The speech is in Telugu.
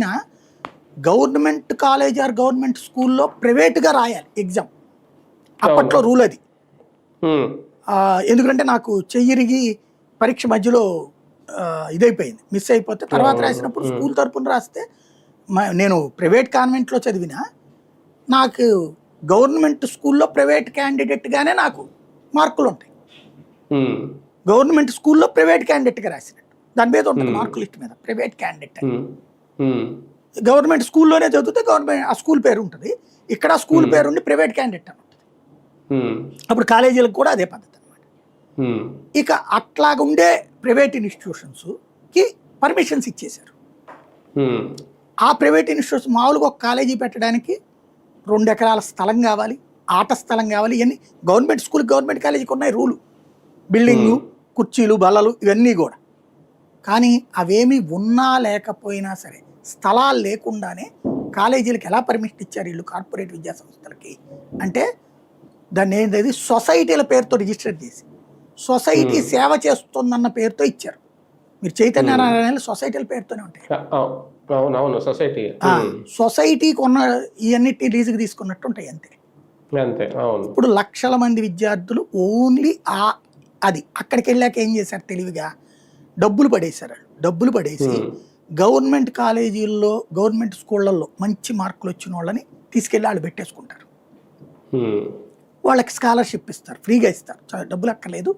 చదివినా గవర్నమెంట్ కాలేజ్ ఆర్ గవర్నమెంట్ స్కూల్లో ప్రైవేట్గా రాయాలి ఎగ్జామ్. అప్పట్లో రూల్ అది. ఎందుకంటే నాకు చెయ్యిరిగి పరీక్ష మధ్యలో ఇదైపోయింది, మిస్ అయిపోతే తర్వాత రాసినప్పుడు స్కూల్ తరపున రాస్తే నేను ప్రైవేట్ కాన్వెంట్లో చదివినా నాకు గవర్నమెంట్ స్కూల్లో ప్రైవేట్ క్యాండిడేట్గానే నాకు మార్కులు ఉంటాయి. గవర్నమెంట్ స్కూల్లో ప్రైవేట్ క్యాండిడేట్గా రాసినట్టు దాని మీద ఉంటుంది మార్కు లిస్ట్ మీద ప్రైవేట్ క్యాండిడేట్ అని. గవర్నమెంట్ స్కూల్లోనే చదివితే గవర్నమెంట్ ఆ స్కూల్ పేరు ఉంటుంది, ఇక్కడ స్కూల్ పేరు ఉండి ప్రైవేట్ క్యాండిడేట్ అని ఉంటుంది. అప్పుడు కాలేజీలకు కూడా అదే పద్ధతి అనమాట. ఇక అట్లాగుండే ప్రైవేట్ ఇన్స్టిట్యూషన్స్కి పర్మిషన్స్ ఇచ్చేశారు. ఆ ప్రైవేట్ ఇన్స్టిట్యూట్స్ మామూలుగా ఒక కాలేజీ పెట్టడానికి 2 ఎకరాల స్థలం కావాలి, ఆట స్థలం కావాలి. ఇవన్నీ గవర్నమెంట్ స్కూల్ గవర్నమెంట్ కాలేజీకి ఉన్నాయి రూలు, బిల్డింగు, కుర్చీలు, బల్లలు ఇవన్నీ కూడా. కానీ అవేమీ ఉన్నా లేకపోయినా సరే స్థలాలు లేకుండానే కాలేజీలకు ఎలా పర్మిషన్ ఇచ్చారు వీళ్ళు కార్పొరేట్ విద్యా సంస్థలకి అంటే దాన్ని ఏంటది సొసైటీల పేరుతో రిజిస్టర్ చేసి సొసైటీ సేవ చేస్తుందన్న పేరుతో ఇచ్చారు. మీరు చైతన్య నారాయణ సొసైటీల పేరుతోనే ఉంటాయి. సొసైటీకి ఉన్న ఇవన్నిటి లీజుకి తీసుకున్నట్టు ఉంటాయి అంతే. ఇప్పుడు లక్షల మంది విద్యార్థులు ఓన్లీ అది అక్కడికి వెళ్ళాక ఏం చేశారు తెలివిగా డబ్బులు పడేశారు. డబ్బులు పడేసి గవర్నమెంట్ కాలేజీల్లో గవర్నమెంట్ స్కూళ్ళల్లో మంచి మార్కులు వచ్చిన వాళ్ళని తీసుకెళ్ళి వాళ్ళు పెట్టేసుకుంటారు. వాళ్ళకి స్కాలర్షిప్ ఇస్తారు, ఫ్రీగా ఇస్తారు, డబ్బులు అక్కర్లేదు,